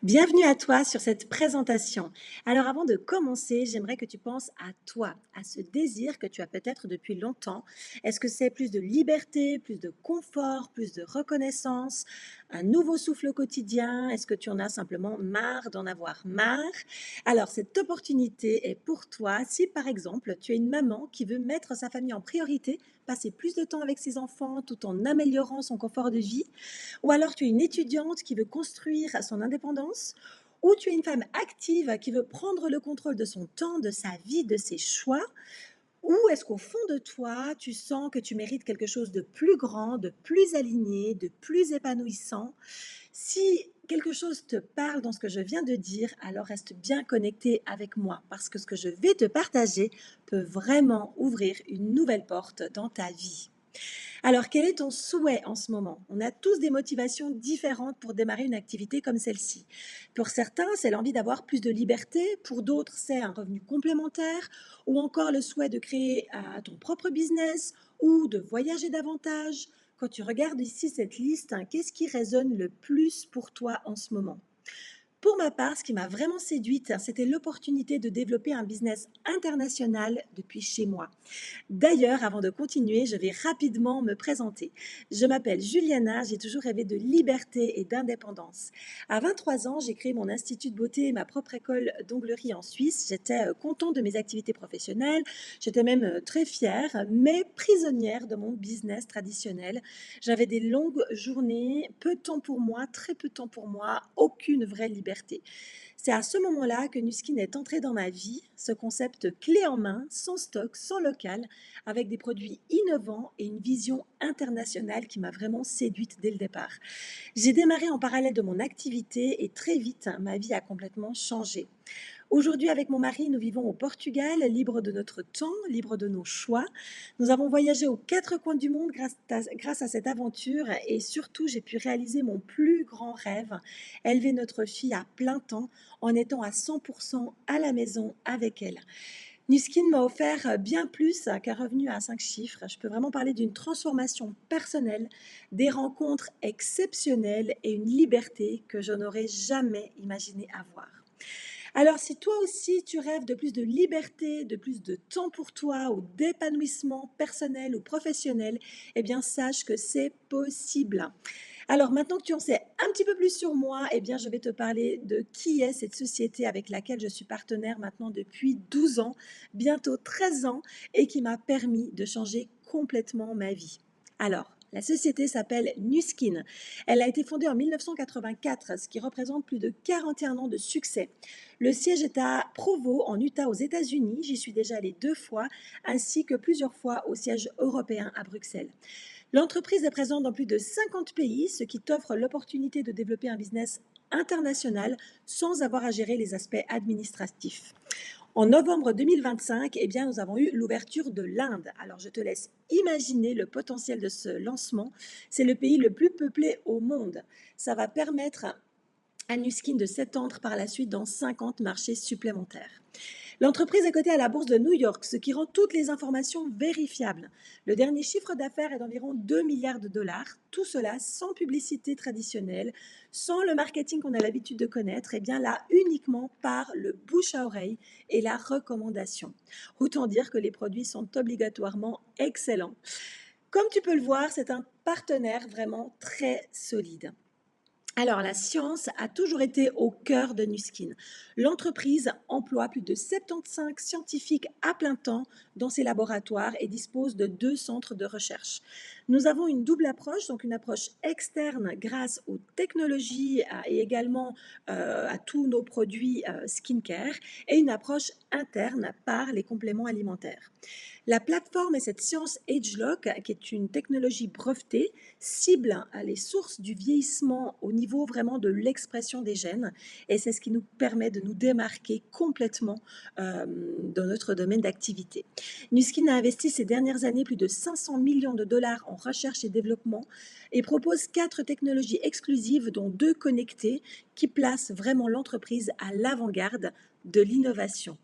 Bienvenue à toi sur cette présentation. Alors avant de commencer, j'aimerais que tu penses à toi, à ce désir que tu as peut-être depuis longtemps. Est-ce que c'est plus de liberté, plus de confort, plus de reconnaissance, un nouveau souffle au quotidien? Est-ce que tu en as simplement marre d'en avoir marre? Alors cette opportunité est pour toi si par exemple tu es une maman qui veut mettre sa famille en priorité, passer plus de temps avec ses enfants tout en améliorant son confort de vie, ou alors tu es une étudiante qui veut construire son indépendance, ou tu es une femme active qui veut prendre le contrôle de son temps, de sa vie, de ses choix, ou est-ce qu'au fond de toi, tu sens que tu mérites quelque chose de plus grand, de plus aligné, de plus épanouissant? Si quelque chose te parle dans ce que je viens de dire, alors reste bien connecté avec moi parce que ce que je vais te partager peut vraiment ouvrir une nouvelle porte dans ta vie. Alors, quel est ton souhait en ce moment? On a tous des motivations différentes pour démarrer une activité comme celle-ci. Pour certains, c'est l'envie d'avoir plus de liberté, pour d'autres, c'est un revenu complémentaire, ou encore le souhait de créer ton propre business ou de voyager davantage. Quand tu regardes ici cette liste, qu'est-ce qui résonne le plus pour toi en ce moment? Pour ma part, ce qui m'a vraiment séduite, c'était l'opportunité de développer un business international depuis chez moi. D'ailleurs, avant de continuer, je vais rapidement me présenter. Je m'appelle Juliana, j'ai toujours rêvé de liberté et d'indépendance. À 23 ans, j'ai créé mon institut de beauté et ma propre école d'onglerie en Suisse. J'étais contente de mes activités professionnelles, j'étais même très fière, mais prisonnière de mon business traditionnel. J'avais des longues journées, peu de temps pour moi, très peu de temps pour moi, aucune vraie liberté. C'est à ce moment-là que Nuskin est entré dans ma vie, ce concept clé en main, sans stock, sans local, avec des produits innovants et une vision internationale qui m'a vraiment séduite dès le départ. J'ai démarré en parallèle de mon activité et très vite, ma vie a complètement changé. Aujourd'hui, avec mon mari, nous vivons au Portugal, libres de notre temps, libres de nos choix. Nous avons voyagé aux quatre coins du monde grâce à cette aventure et surtout, j'ai pu réaliser mon plus grand rêve, élever notre fille à plein temps en étant à 100% à la maison avec elle. Nuskin m'a offert bien plus qu'un revenu à 5 chiffres. Je peux vraiment parler d'une transformation personnelle, des rencontres exceptionnelles et une liberté que je n'aurais jamais imaginé avoir. Alors, si toi aussi tu rêves de plus de liberté, de plus de temps pour toi ou d'épanouissement personnel ou professionnel, eh bien, sache que c'est possible. Alors, maintenant que tu en sais un petit peu plus sur moi, eh bien, je vais te parler de qui est cette société avec laquelle je suis partenaire maintenant depuis 12 ans, bientôt 13 ans, et qui m'a permis de changer complètement ma vie. Alors, la société s'appelle Nuskin. Elle a été fondée en 1984, ce qui représente plus de 41 ans de succès. Le siège est à Provo, en Utah, aux États-Unis. J'y suis déjà allée 2 fois, ainsi que plusieurs fois au siège européen à Bruxelles. L'entreprise est présente dans plus de 50 pays, ce qui t'offre l'opportunité de développer un business international sans avoir à gérer les aspects administratifs. En novembre 2025, eh bien, nous avons eu l'ouverture de l'Inde. Alors, je te laisse imaginer le potentiel de ce lancement. C'est le pays le plus peuplé au monde. Ça va permettre à Nuskin de s'étendre par la suite dans 50 marchés supplémentaires. L'entreprise est cotée à la bourse de New York, ce qui rend toutes les informations vérifiables. Le dernier chiffre d'affaires est d'environ 2 milliards de dollars. Tout cela sans publicité traditionnelle, sans le marketing qu'on a l'habitude de connaître, et bien là uniquement par le bouche à oreille et la recommandation. Autant dire que les produits sont obligatoirement excellents. Comme tu peux le voir, c'est un partenaire vraiment très solide. Alors, la science a toujours été au cœur de Nuskin. L'entreprise emploie plus de 75 scientifiques à plein temps dans ses laboratoires et dispose de 2 centres de recherche. Nous avons une double approche, donc une approche externe grâce aux technologies et également à tous nos produits skincare, et une approche interne par les compléments alimentaires. La plateforme est cette science AgeLock, qui est une technologie brevetée, cible les sources du vieillissement au niveau vraiment de l'expression des gènes. Et c'est ce qui nous permet de nous démarquer complètement dans notre domaine d'activité. Nuskin a investi ces dernières années plus de 500 millions de dollars en recherche et développement et propose 4 technologies exclusives, dont 2 connectées, qui placent vraiment l'entreprise à l'avant-garde de l'innovation.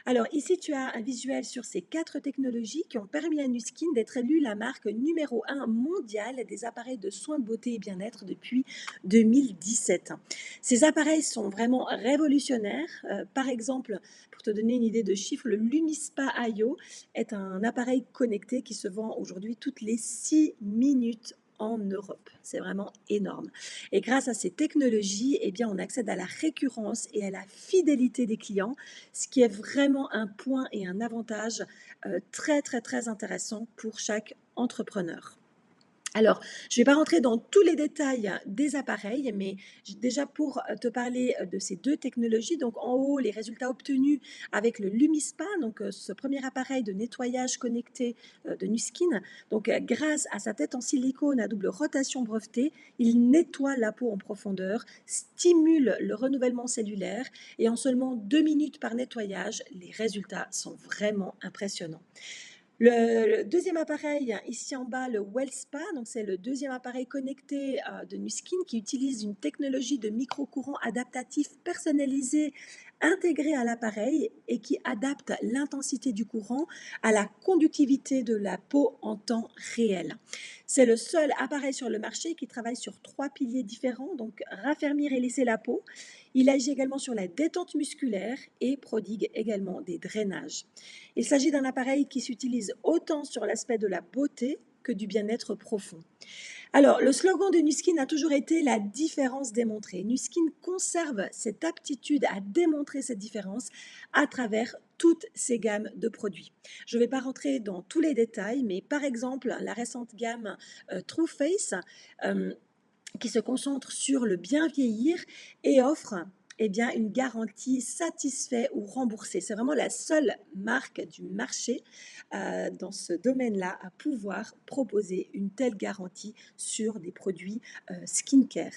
Alors ici, tu as un visuel sur ces 4 technologies qui ont permis à Nu Skin d'être élue la marque numéro 1 mondiale des appareils de soins de beauté et bien-être depuis 2017. Ces appareils sont vraiment révolutionnaires. Par exemple, pour te donner une idée de chiffre, le Lumispa IO est un appareil connecté qui se vend aujourd'hui toutes les 6 minutes en Europe. C'est vraiment énorme. Et grâce à ces technologies, eh bien, on accède à la récurrence et à la fidélité des clients, ce qui est vraiment un point et un avantage très, très, très intéressant pour chaque entrepreneur. Alors, je ne vais pas rentrer dans tous les détails des appareils, mais déjà pour te parler de ces 2 technologies, donc en haut, les résultats obtenus avec le Lumispa, donc ce premier appareil de nettoyage connecté de Nu Skin. Donc, grâce à sa tête en silicone à double rotation brevetée, il nettoie la peau en profondeur, stimule le renouvellement cellulaire et en seulement 2 minutes par nettoyage, les résultats sont vraiment impressionnants. Le deuxième appareil, ici en bas, le WellSpa, donc c'est le deuxième appareil connecté de Nu Skin qui utilise une technologie de micro-courant adaptatif personnalisé intégré à l'appareil et qui adapte l'intensité du courant à la conductivité de la peau en temps réel. C'est le seul appareil sur le marché qui travaille sur 3 piliers différents, donc raffermir et lisser la peau. Il agit également sur la détente musculaire et prodigue également des drainages. Il s'agit d'un appareil qui s'utilise autant sur l'aspect de la beauté que du bien-être profond. Alors, le slogan de Nu Skin a toujours été la différence démontrée. Nu Skin conserve cette aptitude à démontrer cette différence à travers toutes ses gammes de produits. Je ne vais pas rentrer dans tous les détails, mais par exemple, la récente gamme True Face, qui se concentre sur le bien vieillir et offre une garantie satisfait ou remboursée. C'est vraiment la seule marque du marché dans ce domaine-là à pouvoir proposer une telle garantie sur des produits skincare.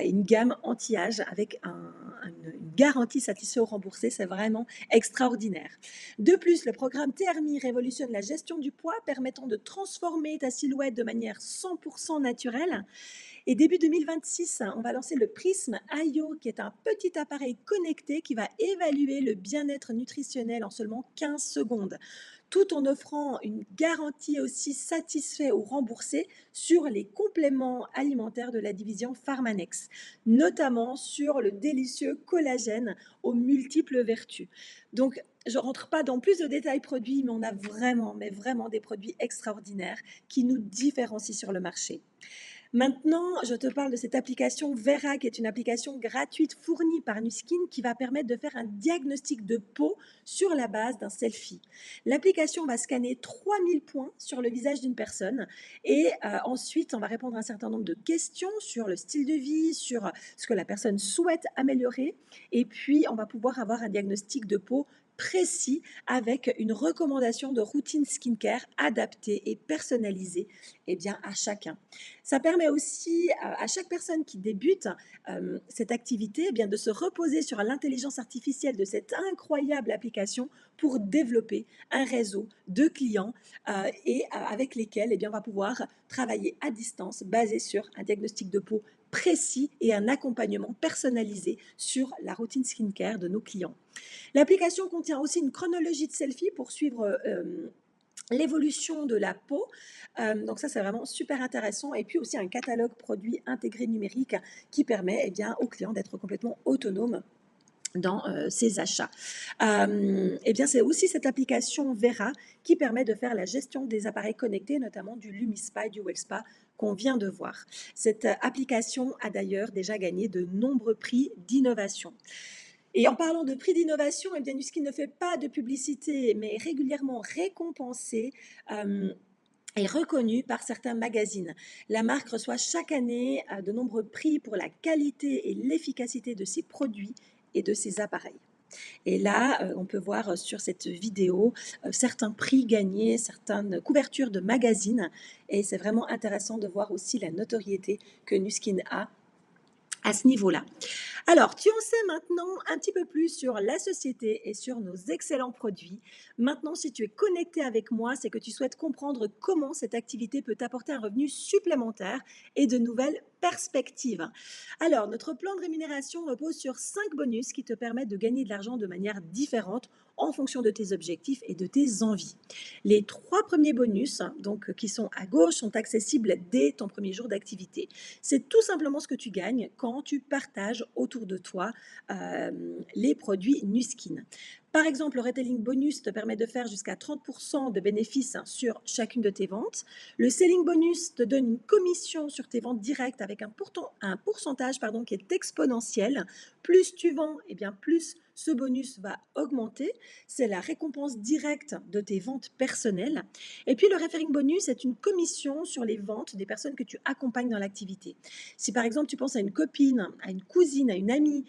Une gamme anti-âge avec une garantie satisfait ou remboursée, c'est vraiment extraordinaire. De plus, le programme TRMI révolutionne la gestion du poids, permettant de transformer ta silhouette de manière 100% naturelle. Et début 2026, on va lancer le Prism IO, qui est un petit appareil connecté qui va évaluer le bien-être nutritionnel en seulement 15 secondes, tout en offrant une garantie aussi satisfait ou remboursée sur les compléments alimentaires de la division Pharmanex, notamment sur le délicieux collagène aux multiples vertus. Donc, je ne rentre pas dans plus de détails produits, mais on a vraiment, mais vraiment des produits extraordinaires qui nous différencient sur le marché. Maintenant, je te parle de cette application Vera, qui est une application gratuite fournie par Nu Skin qui va permettre de faire un diagnostic de peau sur la base d'un selfie. L'application va scanner 3000 points sur le visage d'une personne et ensuite, on va répondre à un certain nombre de questions sur le style de vie, sur ce que la personne souhaite améliorer et puis on va pouvoir avoir un diagnostic de peau précis avec une recommandation de routine skincare adaptée et personnalisée à chacun. Ça permet aussi à chaque personne qui débute cette activité de se reposer sur l'intelligence artificielle de cette incroyable application pour développer un réseau de clients avec lesquels on va pouvoir travailler à distance basé sur un diagnostic de peau précis et un accompagnement personnalisé sur la routine skincare de nos clients. L'application contient aussi une chronologie de selfies pour suivre l'évolution de la peau. Donc ça, c'est vraiment super intéressant. Et puis aussi un catalogue produit intégré numérique qui permet aux clients d'être complètement autonomes dans ses achats. C'est aussi cette application Vera qui permet de faire la gestion des appareils connectés, notamment du Lumispa et du WellSpa qu'on vient de voir. Cette application a d'ailleurs déjà gagné de nombreux prix d'innovation. Et en parlant de prix d'innovation, Nu Skin ne fait pas de publicité, mais est régulièrement récompensé et reconnu par certains magazines. La marque reçoit chaque année de nombreux prix pour la qualité et l'efficacité de ses produits et de ses appareils. Et là, on peut voir sur cette vidéo certains prix gagnés, certaines couvertures de magazines. Et c'est vraiment intéressant de voir aussi la notoriété que Nu Skin a à ce niveau-là. Alors, tu en sais maintenant un petit peu plus sur la société et sur nos excellents produits. Maintenant, si tu es connecté avec moi, c'est que tu souhaites comprendre comment cette activité peut t'apporter un revenu supplémentaire et de nouvelles perspectives. Alors, notre plan de rémunération repose sur 5 bonus qui te permettent de gagner de l'argent de manière différente en fonction de tes objectifs et de tes envies. Les 3 premiers bonus, donc qui sont à gauche, sont accessibles dès ton premier jour d'activité. C'est tout simplement ce que tu gagnes quand tu partages autour de toi les produits Nuskin. Par exemple, le retailing bonus te permet de faire jusqu'à 30% de bénéfices sur chacune de tes ventes. Le selling bonus te donne une commission sur tes ventes directes avec un pourcentage qui est exponentiel. Plus tu vends, et bien plus ce bonus va augmenter. C'est la récompense directe de tes ventes personnelles. Et puis le referring bonus est une commission sur les ventes des personnes que tu accompagnes dans l'activité. Si par exemple tu penses à une copine, à une cousine, à une amie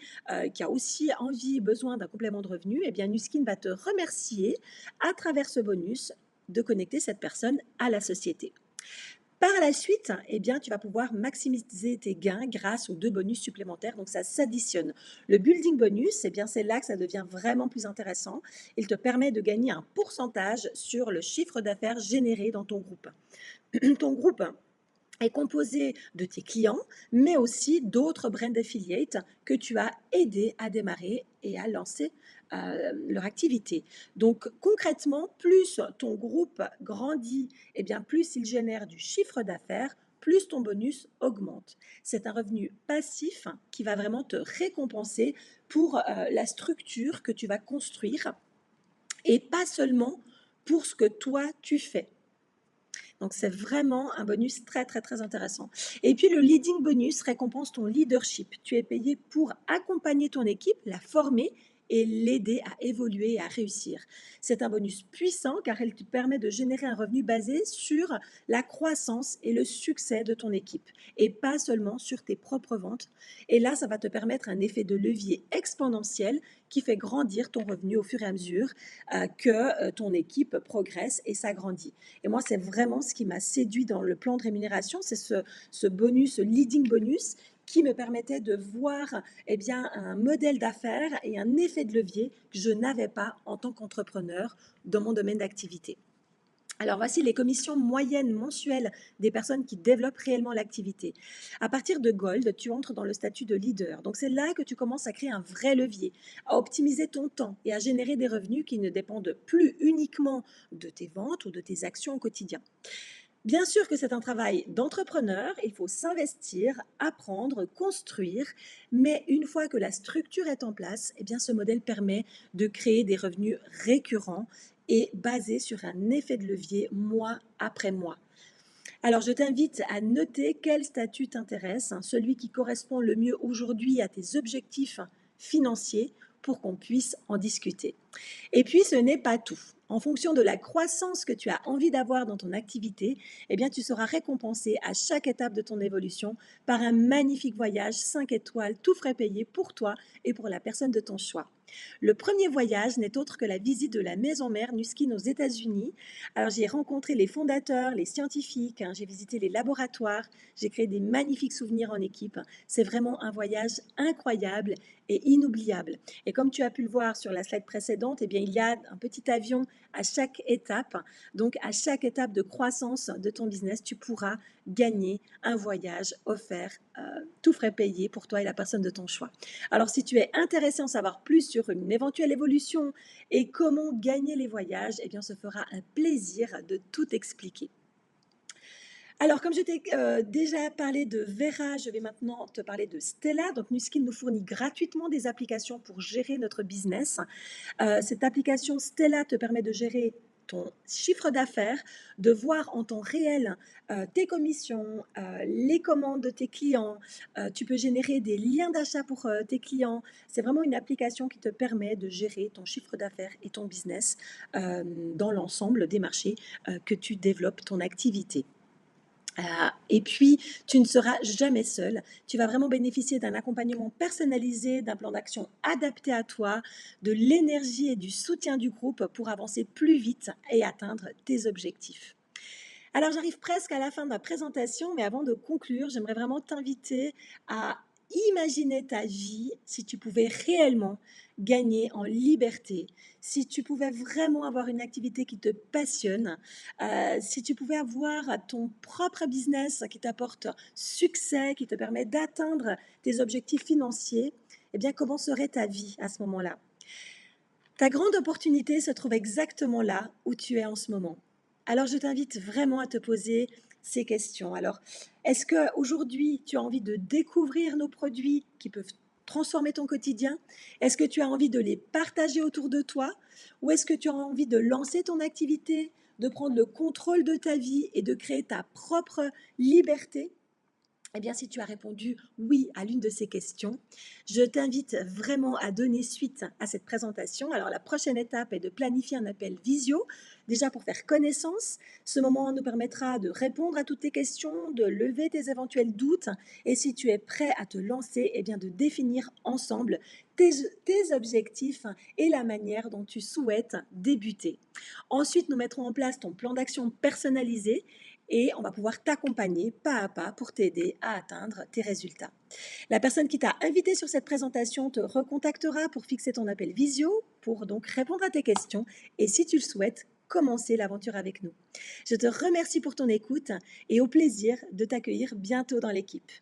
qui a aussi envie et besoin d'un complément de revenu, eh bien Nuskin va te remercier à travers ce bonus de connecter cette personne à la société. Par la suite, eh bien, tu vas pouvoir maximiser tes gains grâce aux 2 bonus supplémentaires, donc ça s'additionne. Le building bonus, eh bien, c'est là que ça devient vraiment plus intéressant. Il te permet de gagner un pourcentage sur le chiffre d'affaires généré dans ton groupe. Ton groupe est composé de tes clients, mais aussi d'autres brand affiliates que tu as aidé à démarrer et à lancer leur activité. Donc concrètement, plus ton groupe grandit, et bien plus il génère du chiffre d'affaires, plus ton bonus augmente. C'est un revenu passif qui va vraiment te récompenser pour la structure que tu vas construire et pas seulement pour ce que toi tu fais. Donc, c'est vraiment un bonus très, très, très intéressant. Et puis, le leading bonus récompense ton leadership. Tu es payé pour accompagner ton équipe, la former et l'aider à évoluer et à réussir. C'est un bonus puissant car elle te permet de générer un revenu basé sur la croissance et le succès de ton équipe et pas seulement sur tes propres ventes. Et là, ça va te permettre un effet de levier exponentiel qui fait grandir ton revenu au fur et à mesure que ton équipe progresse et s'agrandit. Et moi, c'est vraiment ce qui m'a séduit dans le plan de rémunération, c'est ce bonus, ce leading bonus qui me permettait de voir bien, un modèle d'affaires et un effet de levier que je n'avais pas en tant qu'entrepreneur dans mon domaine d'activité. Alors voici les commissions moyennes mensuelles des personnes qui développent réellement l'activité. À partir de Gold, tu entres dans le statut de leader. Donc c'est là que tu commences à créer un vrai levier, à optimiser ton temps et à générer des revenus qui ne dépendent plus uniquement de tes ventes ou de tes actions au quotidien. Bien sûr que c'est un travail d'entrepreneur, il faut s'investir, apprendre, construire, mais une fois que la structure est en place, eh bien ce modèle permet de créer des revenus récurrents et basés sur un effet de levier mois après mois. Alors je t'invite à noter quel statut t'intéresse, celui qui correspond le mieux aujourd'hui à tes objectifs financiers pour qu'on puisse en discuter. Et puis, ce n'est pas tout. En fonction de la croissance que tu as envie d'avoir dans ton activité, eh bien, tu seras récompensé à chaque étape de ton évolution par un magnifique voyage 5 étoiles, tout frais payé pour toi et pour la personne de ton choix. Le premier voyage n'est autre que la visite de la maison mère Nuskin aux États-Unis. Alors, j'y ai rencontré les fondateurs, les scientifiques, j'ai visité les laboratoires, j'ai créé des magnifiques souvenirs en équipe. C'est vraiment un voyage incroyable et inoubliable. Et comme tu as pu le voir sur la slide précédente, eh bien, il y a un petit avion à chaque étape. Donc, à chaque étape de croissance de ton business, tu pourras gagner un voyage offert, tout frais payé pour toi et la personne de ton choix. Alors, si tu es intéressé à en savoir plus sur une éventuelle évolution et comment gagner les voyages, eh bien, ce fera un plaisir de tout expliquer. Alors, comme je t'ai déjà parlé de Vera, je vais maintenant te parler de Stella. Donc, Nuskin nous fournit gratuitement des applications pour gérer notre business. Cette application Stella te permet de gérer ton chiffre d'affaires, de voir en temps réel tes commissions, les commandes de tes clients. Tu peux générer des liens d'achat pour tes clients. C'est vraiment une application qui te permet de gérer ton chiffre d'affaires et ton business dans l'ensemble des marchés que tu développes ton activité. Et puis, tu ne seras jamais seul. Tu vas vraiment bénéficier d'un accompagnement personnalisé, d'un plan d'action adapté à toi, de l'énergie et du soutien du groupe pour avancer plus vite et atteindre tes objectifs. Alors, j'arrive presque à la fin de ma présentation, mais avant de conclure, j'aimerais vraiment t'inviter à imaginer ta vie si tu pouvais réellement gagner en liberté, si tu pouvais vraiment avoir une activité qui te passionne, si tu pouvais avoir ton propre business qui t'apporte succès, qui te permet d'atteindre tes objectifs financiers, eh bien, comment serait ta vie à ce moment-là? Ta grande opportunité se trouve exactement là où tu es en ce moment. Alors, je t'invite vraiment à te poser ces questions. Alors, est-ce qu'aujourd'hui, tu as envie de découvrir nos produits qui peuvent transformer ton quotidien? Est-ce que tu as envie de les partager autour de toi? Ou est-ce que tu as envie de lancer ton activité, de prendre le contrôle de ta vie et de créer ta propre liberté? Eh bien, si tu as répondu oui à l'une de ces questions, je t'invite vraiment à donner suite à cette présentation. Alors, la prochaine étape est de planifier un appel visio, déjà pour faire connaissance. Ce moment nous permettra de répondre à toutes tes questions, de lever tes éventuels doutes et si tu es prêt à te lancer, eh bien, de définir ensemble tes objectifs et la manière dont tu souhaites débuter. Ensuite, nous mettrons en place ton plan d'action personnalisé et on va pouvoir t'accompagner pas à pas pour t'aider à atteindre tes résultats. La personne qui t'a invité sur cette présentation te recontactera pour fixer ton appel visio, pour donc répondre à tes questions et si tu le souhaites, commencer l'aventure avec nous. Je te remercie pour ton écoute et au plaisir de t'accueillir bientôt dans l'équipe.